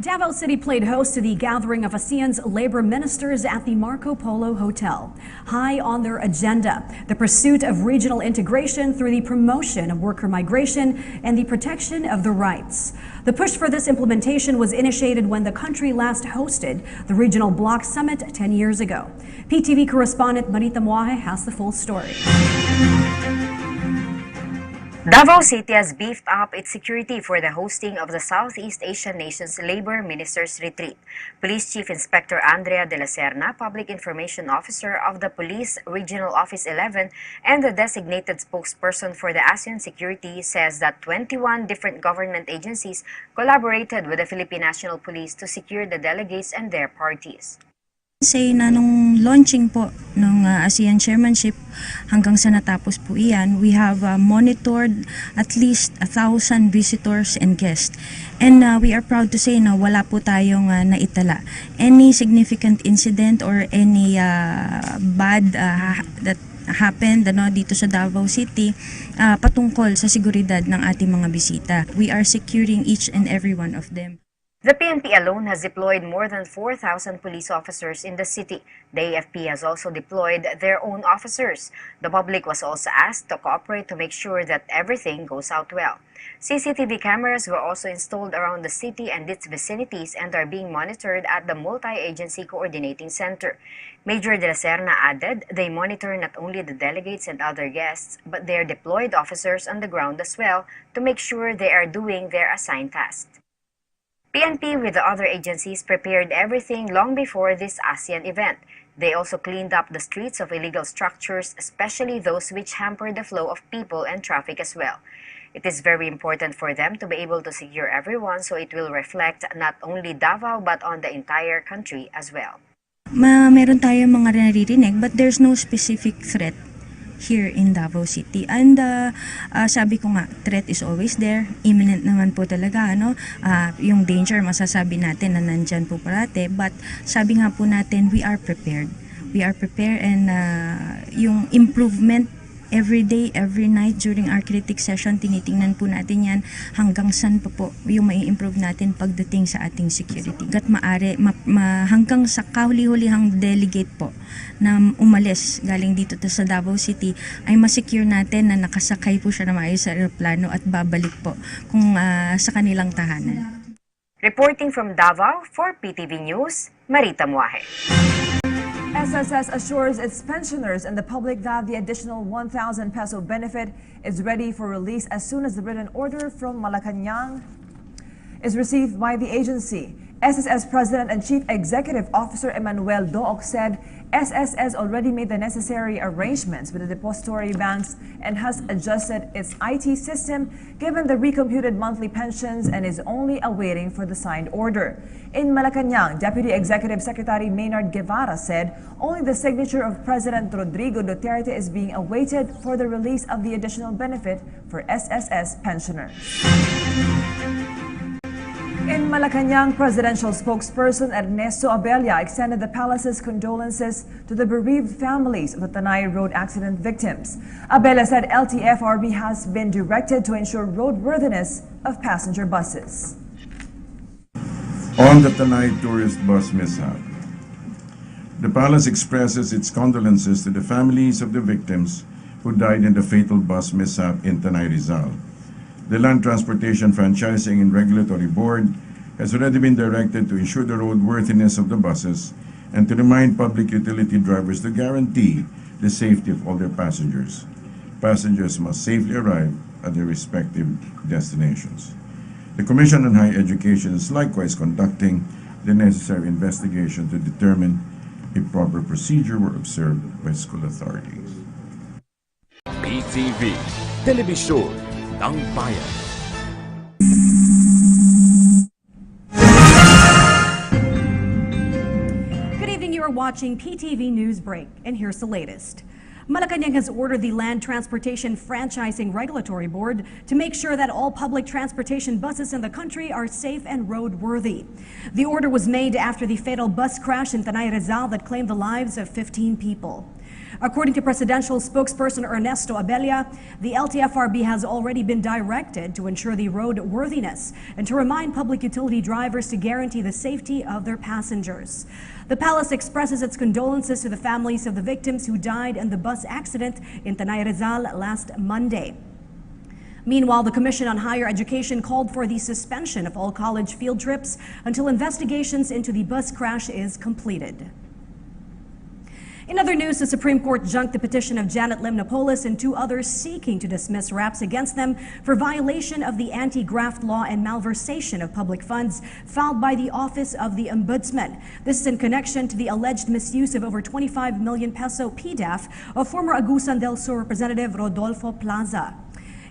Davao City played host to the gathering of ASEAN's labor ministers at the Marco Polo Hotel. High on their agenda, the pursuit of regional integration through the promotion of worker migration and the protection of the rights. The push for this implementation was initiated when the country last hosted the Regional Bloc Summit 10 years ago. PTV correspondent Marita Muahe has the full story. Davao City has beefed up its security for the hosting of the Southeast Asian Nations Labor Ministers Retreat. Police Chief Inspector Andrea de la Serna, Public Information Officer of the Police Regional Office 11, and the designated spokesperson for the ASEAN security says that 21 different government agencies collaborated with the Philippine National Police to secure the delegates and their parties. Say na nung launching po ng ASEAN chairmanship hanggang sa natapos po iyan, we have monitored at least 1,000 visitors and guests. And we are proud to say na wala po tayong naitala. Any significant incident or any bad that happened dito sa Davao City patungkol sa seguridad ng ating mga bisita. We are securing each and every one of them. The PNP alone has deployed more than 4,000 police officers in the city. The AFP has also deployed their own officers. The public was also asked to cooperate to make sure that everything goes out well. CCTV cameras were also installed around the city and its vicinities and are being monitored at the Multi-Agency Coordinating Center. Major de la Serna added they monitor not only the delegates and other guests, but their deployed officers on the ground as well to make sure they are doing their assigned tasks. PNP with the other agencies prepared everything long before this ASEAN event. They also cleaned up the streets of illegal structures, especially those which hamper the flow of people and traffic as well. It is very important for them to be able to secure everyone so it will reflect not only Davao but on the entire country as well. Meron tayong mga naririnig but there's no specific threat here in Davao City. And sabi ko nga, threat is always there. Imminent naman po talaga, yung danger, masasabi natin na nandyan po parate. But sabi nga po natin, we are prepared. We are prepared and yung improvement every day, every night during our critic session, tinitingnan po natin yan hanggang saan pa po yung mai-improve natin pagdating sa ating security. Gat maaari, hanggang sa kahuli-hulihang delegate po na umalis galing dito sa Davao City ay masecure natin na nakasakay po siya na maayos sa aeroplano at babalik po kung sa kanilang tahanan. Reporting from Davao for PTV News, Marita Muahe. SSS assures its pensioners and the public that the additional 1,000 peso benefit is ready for release as soon as the written order from Malacanang is received by the agency. SSS President and Chief Executive Officer Emmanuel Dook said SSS already made the necessary arrangements with the depository banks and has adjusted its IT system given the recomputed monthly pensions and is only awaiting for the signed order. In Malacanang, Deputy Executive Secretary Maynard Guevara said only the signature of President Rodrigo Duterte is being awaited for the release of the additional benefit for SSS pensioners. In Malacanang, presidential spokesperson Ernesto Abella extended the palace's condolences to the bereaved families of the Tanay road accident victims. Abella said LTFRB has been directed to ensure roadworthiness of passenger buses. On the Tanay tourist bus mishap, the palace expresses its condolences to the families of the victims who died in the fatal bus mishap in Tanay, Rizal. The Land Transportation Franchising and Regulatory Board has already been directed to ensure the roadworthiness of the buses and to remind public utility drivers to guarantee the safety of all their passengers. Passengers must safely arrive at their respective destinations. The Commission on Higher Education is likewise conducting the necessary investigation to determine if proper procedure were observed by school authorities. PTV, Telebisyon ng Bayan. Good evening, you are watching PTV News Break, and here's the latest. Malacanang has ordered the Land Transportation Franchising Regulatory Board to make sure that all public transportation buses in the country are safe and roadworthy. The order was made after the fatal bus crash in Tanay, Rizal that claimed the lives of 15 people. According to presidential spokesperson Ernesto Abella, the LTFRB has already been directed to ensure the roadworthiness and to remind public utility drivers to guarantee the safety of their passengers. The palace expresses its condolences to the families of the victims who died in the bus accident in Tanay, Rizal last Monday. Meanwhile, the Commission on Higher Education called for the suspension of all college field trips until investigations into the bus crash is completed. In other news, the Supreme Court junked the petition of Janet Limnapolis and 2 others seeking to dismiss raps against them for violation of the anti-graft law and malversation of public funds filed by the Office of the Ombudsman. This is in connection to the alleged misuse of over 25 million peso PDAF of former Agusan del Sur Representative Rodolfo Plaza.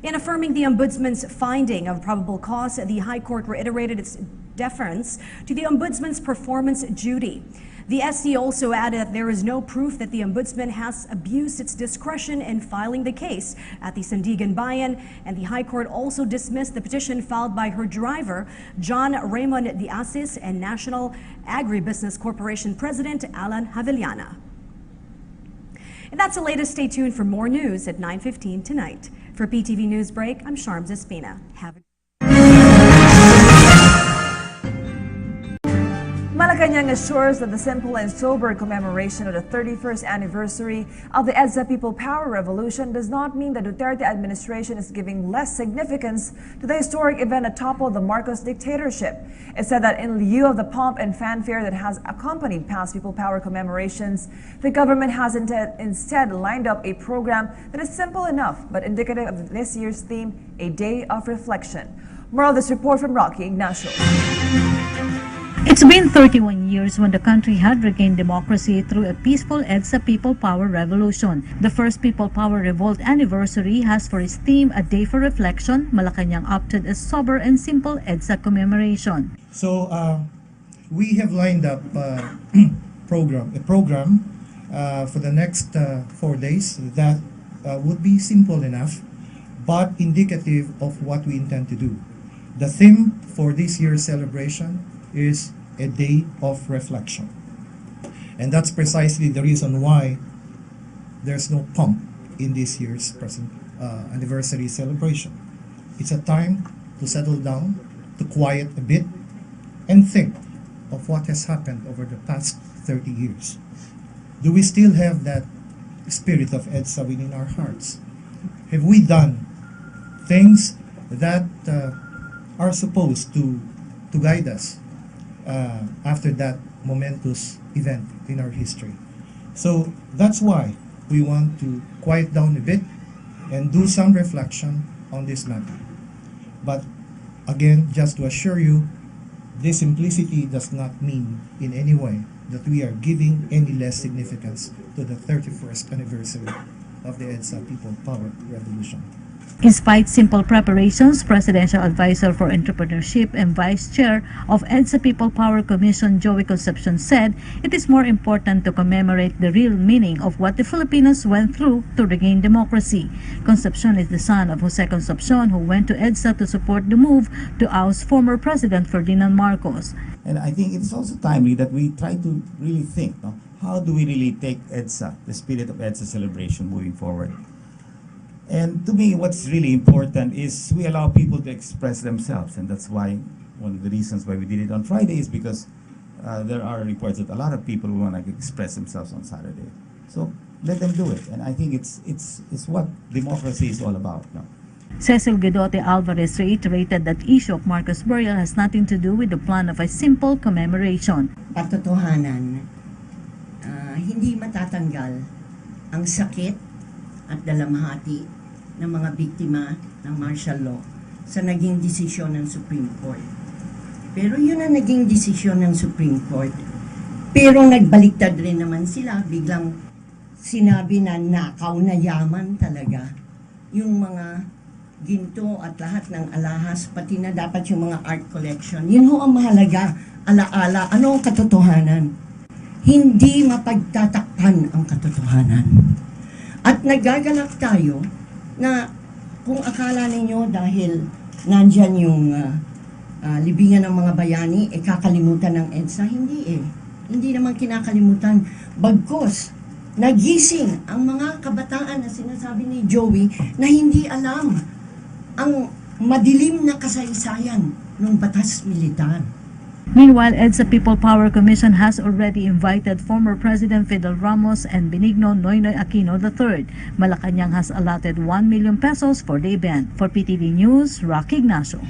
In affirming the Ombudsman's finding of probable cause, the High Court reiterated its deference to the Ombudsman's performance duty. The SC also added that there is no proof that the Ombudsman has abused its discretion in filing the case at the Sandigan Bayan, and the High Court also dismissed the petition filed by her driver, John Raymond Diasis, and National Agribusiness Corporation President Alan Havillana. And that's the latest. Stay tuned for more news at 9:15 tonight. For PTV News Break, I'm Sharms Espina. Malacanang assures that the simple and sober commemoration of the 31st anniversary of the EDSA People Power Revolution does not mean the Duterte administration is giving less significance to the historic event that toppled the Marcos dictatorship. It said that in lieu of the pomp and fanfare that has accompanied past People Power commemorations, the government has instead lined up a program that is simple enough but indicative of this year's theme, a day of reflection. More of this report from Rocky Ignacio. It's been 31 years when the country had regained democracy through a peaceful EDSA People Power Revolution. The first People Power Revolt anniversary has for its theme a day for reflection. Malacanang opted a sober and simple EDSA commemoration. So we have lined up a program for the next 4 days that would be simple enough but indicative of what we intend to do. The theme for this year's celebration is a day of reflection. And that's precisely the reason why there's no pomp in this year's anniversary celebration. It's a time to settle down, to quiet a bit, and think of what has happened over the past 30 years. Do we still have that spirit of EDSA within our hearts? Have we done things that are supposed to guide us after that momentous event in our history? So that's why we want to quiet down a bit and do some reflection on this matter. But again, just to assure you, this simplicity does not mean in any way that we are giving any less significance to the 31st anniversary of the EDSA People Power Revolution. Despite simple preparations, Presidential Advisor for Entrepreneurship and Vice Chair of EDSA People Power Commission, Joey Concepcion, said it is more important to commemorate the real meaning of what the Filipinos went through to regain democracy. Concepcion is the son of Jose Concepcion, who went to EDSA to support the move to oust former President Ferdinand Marcos. And I think it's also timely that we try to really think, how do we really take EDSA, the spirit of EDSA celebration moving forward? And to me, what's really important is we allow people to express themselves. And that's why one of the reasons why we did it on Friday is because there are reports that a lot of people want to express themselves on Saturday. So let them do it. And I think it's what democracy is all about. Cecil Guidote Alvarez reiterated that the issue of Marcos' burial has nothing to do with the plan of a simple commemoration. Patotohanan, hindi matatanggal ang sakit at dalamhati ng mga biktima ng martial law sa naging desisyon ng Supreme Court. Pero yun ang naging desisyon ng Supreme Court. Pero nagbaliktad rin naman sila, biglang sinabi na nakaw na yaman talaga yung mga ginto at lahat ng alahas, pati na dapat yung mga art collection. Yun ho ang mahalaga, alaala, ano ang katotohanan? Hindi mapagtatakpan ang katotohanan. At nagagalak tayo na kung akala ninyo dahil nandyan yung libingan ng mga bayani, kakalimutan ng EDSA, hindi eh. Hindi naman kinakalimutan. Bagkus, nagising ang mga kabataan na sinasabi ni Joey na hindi alam ang madilim na kasaysayan ng batas militar. Meanwhile, EDSA People Power Commission has already invited former President Fidel Ramos and Benigno Noynoy Aquino III. Malacanang has allotted 1 million pesos for the event. For PTV News, Rocky Ignacio.